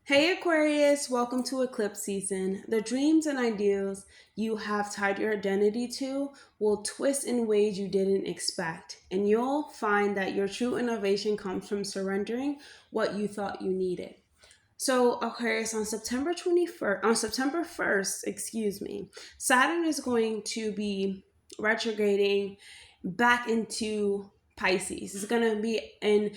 Hey Aquarius, welcome to Eclipse season. The dreams and ideals you have tied your identity to will twist in ways you didn't expect, and you'll find that your true innovation comes from surrendering what you thought you needed. So, Aquarius, on September 1st, Saturn is going to be retrograding back into Pisces. It's going to be in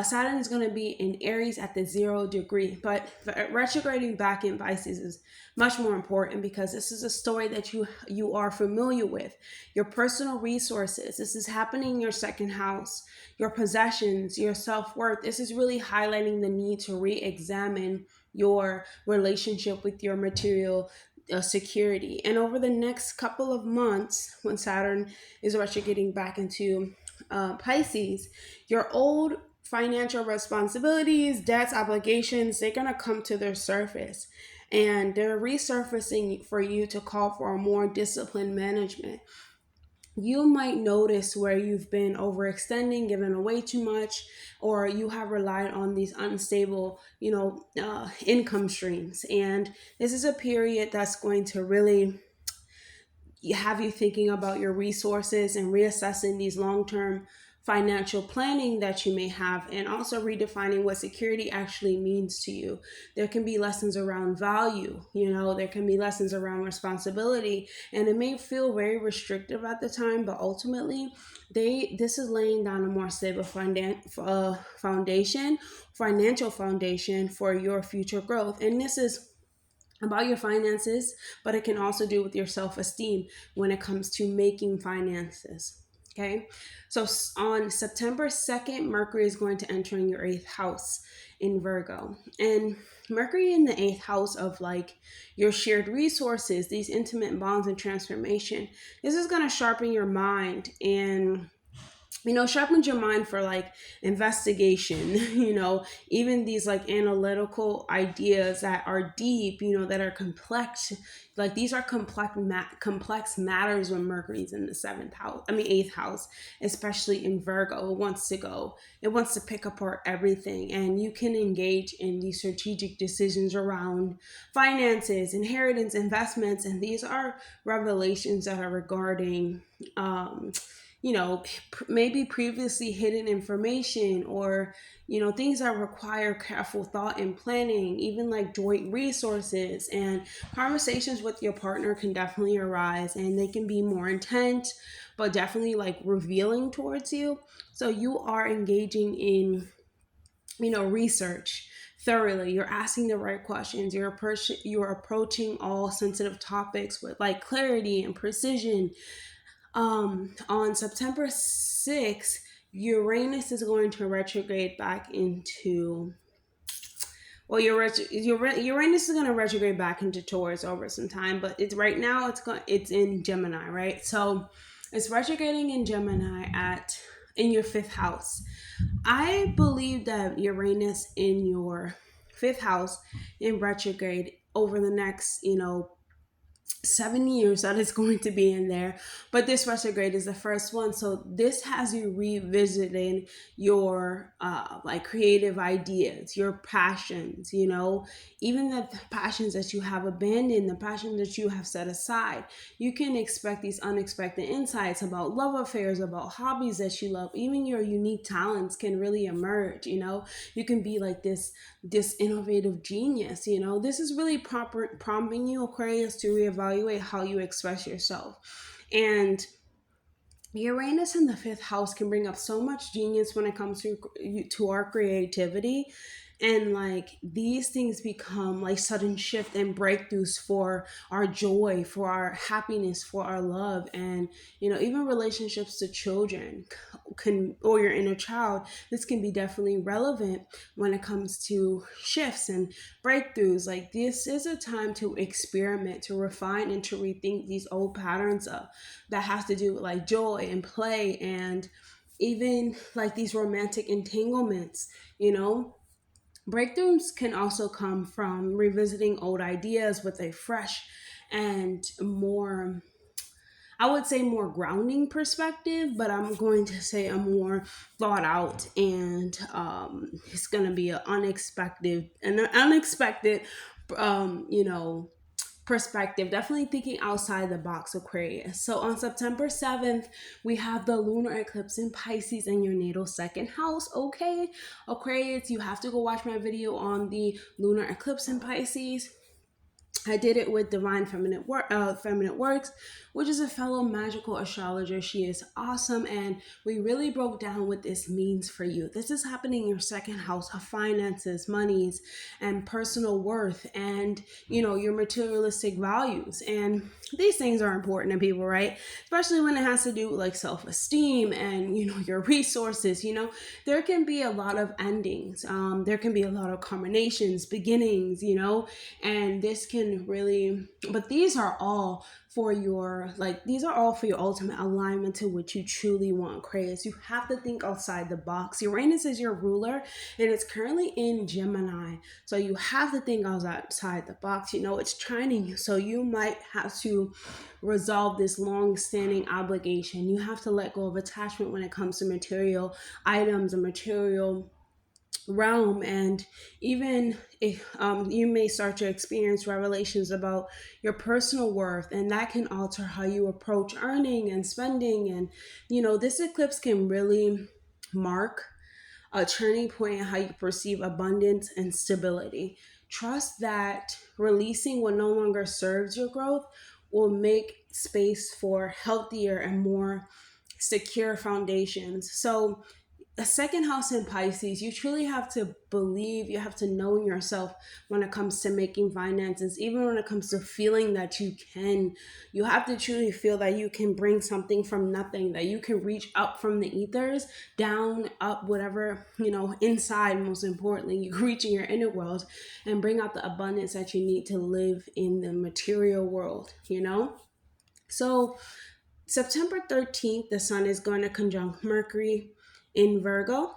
Saturn is going to be in Aries at the 0 degree, but retrograding back in Pisces is much more important because this is a story that you are familiar with. Your personal resources. This is happening in your second house. Your possessions, your self-worth. This is really highlighting the need to re-examine your relationship with your material security. And over the next couple of months, when Saturn is retrograding back into Pisces, your old financial responsibilities, debts, obligations, they're going to come to their surface. And they're resurfacing for you to call for a more disciplined management. You might notice where you've been overextending, giving away too much, or you have relied on these unstable, income streams. And this is a period that's going to really have you thinking about your resources and reassessing these long-term financial planning that you may have, and also redefining what security actually means to you. There can be lessons around value, there can be lessons around responsibility, and it may feel very restrictive at the time, but ultimately this is laying down a more stable financial foundation for your future growth. And this is about your finances, but it can also do with your self-esteem when it comes to making finances. Okay, so on September 2nd, Mercury is going to enter in your eighth house in Virgo. And Mercury in the eighth house of like your shared resources, these intimate bonds and transformation, this is going to sharpen your mind and sharpens your mind for like investigation, even these like analytical ideas that are deep, that are complex. Like these are complex matters when Mercury's in the eighth house, especially in Virgo. It wants to pick apart everything, and you can engage in these strategic decisions around finances, inheritance, investments, and these are revelations that are regarding maybe previously hidden information, or things that require careful thought and planning, even like joint resources. And conversations with your partner can definitely arise, and they can be more intense but definitely like revealing towards you. So you are engaging in research thoroughly. You're asking the right questions. You're approaching all sensitive topics with like clarity and precision. On September 6th, Uranus is going to retrograde back into. Well, Uranus is going to retrograde back into Taurus over some time, but it's right now it's in Gemini, right? So it's retrograding in Gemini in your fifth house. I believe that Uranus in your fifth house in retrograde over the next 7 years that is going to be in there, but this retrograde is the first one. So this has you revisiting your like creative ideas, your passions, even the passions that you have abandoned, the passions that you have set aside. You can expect these unexpected insights about love affairs, about hobbies that you love. Even your unique talents can really emerge. You can be like this innovative genius. This is really prompting you, Aquarius, to reevaluate how you express yourself. And Uranus in the fifth house can bring up so much genius when it comes to our creativity. And like these things become like sudden shift and breakthroughs for our joy, for our happiness, for our love. And even relationships to children or your inner child, this can be definitely relevant when it comes to shifts and breakthroughs. Like this is a time to experiment, to refine, and to rethink these old patterns that has to do with like joy and play, and even like these romantic entanglements. Breakthroughs can also come from revisiting old ideas with a fresh and more, I would say more grounding perspective, but I'm going to say a more thought out, and it's going to be an unexpected you know, perspective, definitely thinking outside the box, Aquarius. So on September 7th, we have the lunar eclipse in Pisces in your natal second house. Okay, Aquarius, you have to go watch my video on the lunar eclipse in Pisces. I did it with Divine Feminine Works, which is a fellow magical astrologer. She is awesome, and we really broke down what this means for you. This is happening in your second house of finances, monies, and personal worth, and your materialistic values. And these things are important to people, right? Especially when it has to do with like self-esteem and your resources. There can be a lot of endings. There can be a lot of culminations, beginnings. And this can really, but these are all for your ultimate alignment to what you truly want, Aquarius. You have to think outside the box. Uranus is your ruler, and it's currently in Gemini, so you have to think outside the box. It's training you, so you might have to resolve this long-standing obligation. You have to let go of attachment when it comes to material items and material realm. And even if you may start to experience revelations about your personal worth, and that can alter how you approach earning and spending. And this eclipse can really mark a turning point in how you perceive abundance and stability. Trust that releasing what no longer serves your growth will make space for healthier and more secure foundations. So a second house in Pisces, you truly have to believe, you have to know in yourself when it comes to making finances, even when it comes to feeling that you can. You have to truly feel that you can bring something from nothing, that you can reach up from the ethers, down, up, whatever, inside, most importantly, you reach in your inner world and bring out the abundance that you need to live in the material world. So September 13th, the sun is going to conjunct Mercury in Virgo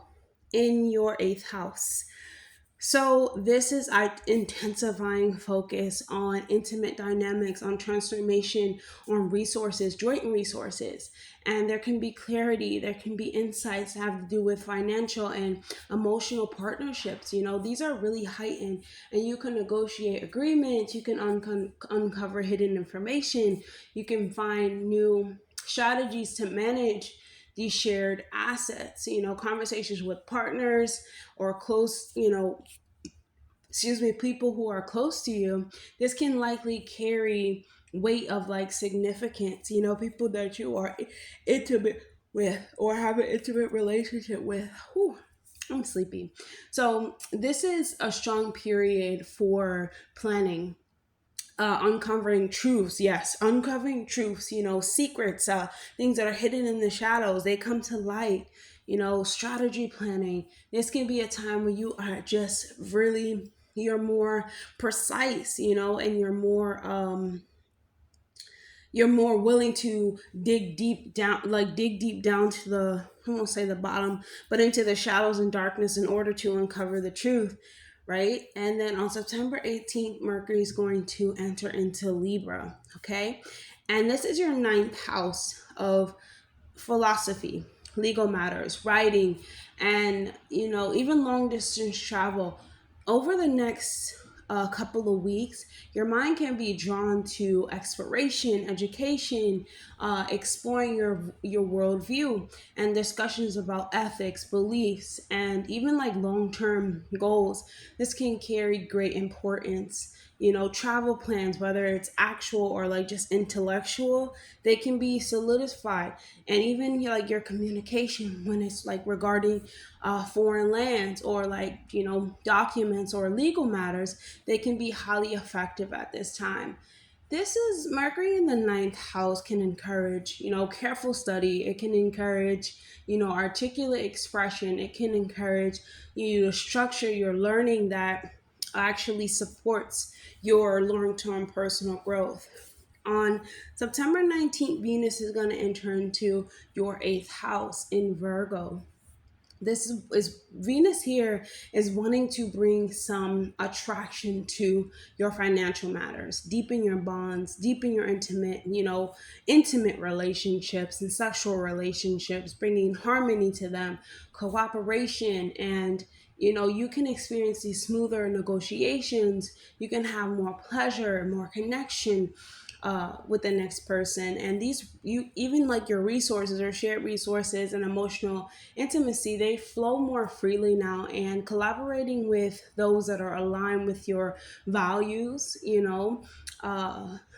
in your eighth house. So this is intensifying focus on intimate dynamics, on transformation, on resources, joint resources. And there can be clarity, there can be insights that have to do with financial and emotional partnerships. These are really heightened, and you can negotiate agreements, you can uncover hidden information, you can find new strategies to manage these shared assets. Conversations with partners or people who are close to you. This can likely carry weight of like significance. People that you are intimate with or have an intimate relationship with. Whew, I'm sleepy. So this is a strong period for planning, uncovering truths. Yes, uncovering truths. Secrets, things that are hidden in the shadows, they come to light. Strategy planning. This can be a time where you are just really, you're more precise, and you're more willing to dig deep down to the, I won't say the bottom, but into the shadows and darkness in order to uncover the truth, right? And then on September 18th, Mercury is going to enter into Libra, okay? And this is your ninth house of philosophy, legal matters, writing, and even long distance travel. Over the next couple of weeks, your mind can be drawn to exploration, education, exploring your worldview, and discussions about ethics, beliefs, and even like long-term goals. This can carry great importance. Travel plans, whether it's actual or like just intellectual, they can be solidified. And even like your communication when it's like regarding foreign lands or like documents or legal matters, they can be highly effective at this time. This is Mercury in the ninth house can encourage careful study. It can encourage articulate expression. It can encourage you to structure your learning that actually supports your long-term personal growth. On September 19th, Venus is going to enter into your eighth house in Virgo. This is Venus here is wanting to bring some attraction to your financial matters, deepen your bonds, deepen your intimate relationships and sexual relationships, bringing harmony to them, cooperation, and you can experience these smoother negotiations. You can have more pleasure, more connection with the next person, and these you even like your resources or shared resources and emotional intimacy, they flow more freely now, and collaborating with those that are aligned with your values,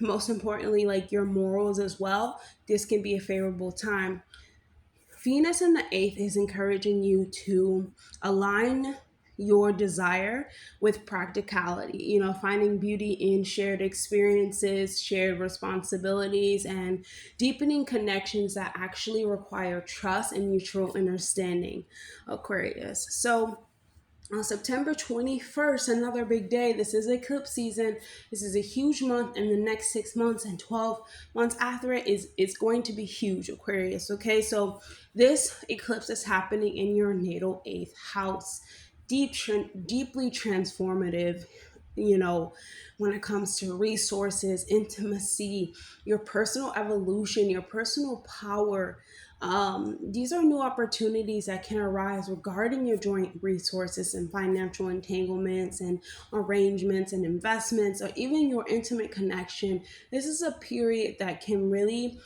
most importantly, like your morals as well. This can be a favorable time. Venus in the eighth is encouraging you to align your desire with practicality, finding beauty in shared experiences, shared responsibilities, and deepening connections that actually require trust and mutual understanding, Aquarius. So, on September 21st, another big day. This is eclipse season. This is a huge month, and the next 6 months and 12 months after it is it's going to be huge, Aquarius. Okay, so this eclipse is happening in your natal eighth house. Deeply transformative, when it comes to resources, intimacy, your personal evolution, your personal power. These are new opportunities that can arise regarding your joint resources and financial entanglements and arrangements and investments, or even your intimate connection. This is a period that can really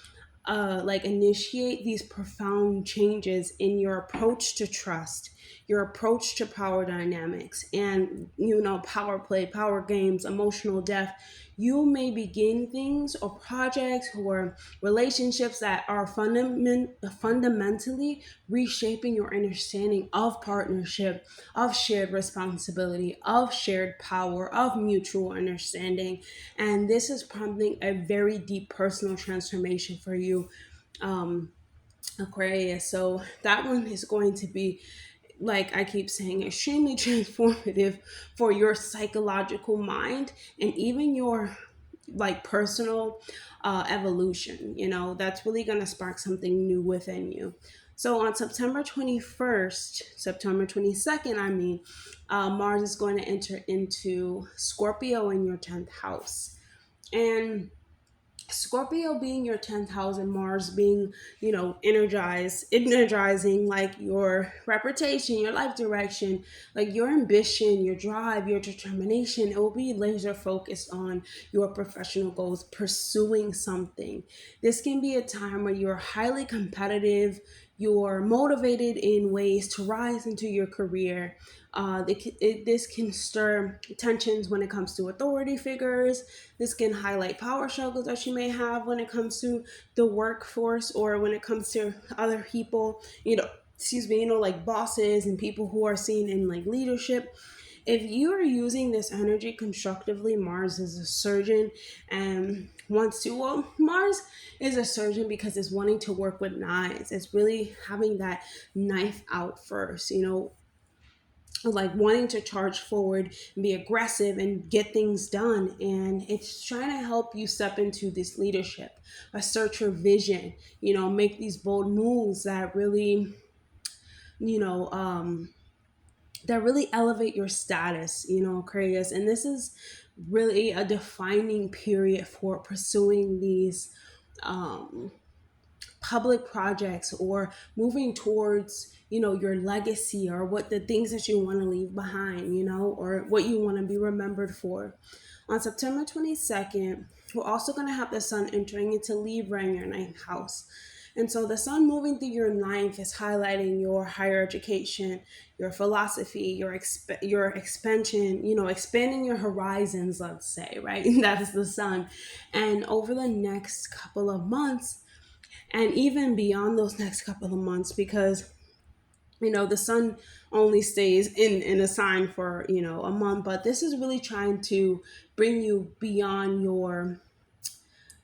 like initiate these profound changes in your approach to trust, your approach to power dynamics, and power play, power games, emotional depth. You may begin things or projects or relationships that are fundamentally reshaping your understanding of partnership, of shared responsibility, of shared power, of mutual understanding. And this is prompting a very deep personal transformation for you, um, Aquarius. So that one is going to be, like I keep saying, extremely transformative for your psychological mind and even your like personal evolution. That's really going to spark something new within you. So on September 21st, September 22nd, Mars is going to enter into Scorpio in your 10th house. And Scorpio being your 10th house and Mars being, energizing like your reputation, your life direction, like your ambition, your drive, your determination. It will be laser focused on your professional goals, pursuing something. This can be a time where you're highly competitive, you're motivated in ways to rise into your career. This can stir tensions when it comes to authority figures. This can highlight power struggles that you may have when it comes to the workforce or when it comes to other people, like bosses and people who are seen in like leadership. If you are using this energy constructively, Mars is a surgeon and Mars is a surgeon because it's wanting to work with knives. It's really having that knife out first, like wanting to charge forward and be aggressive and get things done. And it's trying to help you step into this leadership, assert your vision, make these bold moves that really, you know, um, that really elevate your status, Aquarius. And this is really a defining period for pursuing these um, public projects or moving towards your legacy or what the things that you want to leave behind, or what you want to be remembered for. On September 22nd, we're also going to have the sun entering into Libra in your ninth house. And so the sun moving through your ninth is highlighting your higher education, your philosophy, your expansion, expanding your horizons, let's say, right? That is the sun. And over the next couple of months, and even beyond those next couple of months, because the sun only stays in a sign for a month, but this is really trying to bring you beyond your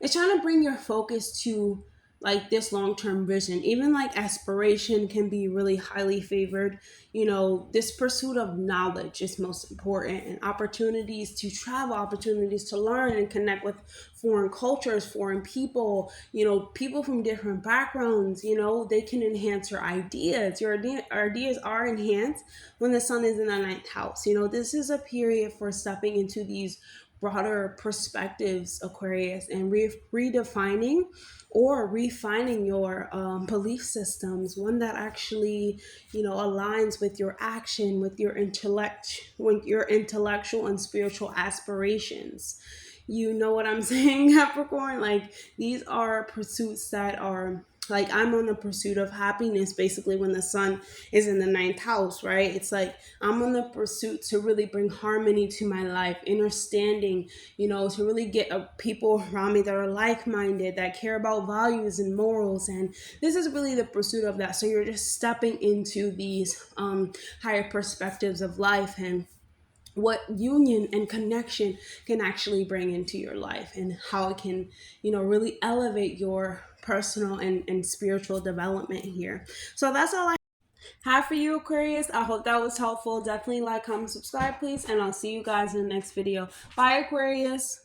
it's trying to bring your focus to like this long-term vision. Even like aspiration can be really highly favored. You know, this pursuit of knowledge is most important, and opportunities to travel, opportunities to learn and connect with foreign cultures, foreign people, you know, people from different backgrounds. You know, they can enhance your ideas. Your ideas are enhanced when the sun is in the ninth house. You know, this is a period for stepping into these broader perspectives, Aquarius, and redefining or refining your belief systems, one that actually, you know, aligns with your action, with your intellect, with your intellectual and spiritual aspirations. You know what I'm saying, Capricorn? Like, these are pursuits that are like, I'm on the pursuit of happiness basically when the sun is in the ninth house, right? It's like I'm on the pursuit to really bring harmony to my life, understanding, you know, to really get people around me that are like-minded, that care about values and morals. And this is really the pursuit of that. So you're just stepping into these higher perspectives of life, and what union and connection can actually bring into your life, and how it can, you know, really elevate your personal and spiritual development here. So that's all I have for you, Aquarius. I hope that was helpful. Definitely like, comment, subscribe, please, and I'll see you guys in the next video. Bye, Aquarius.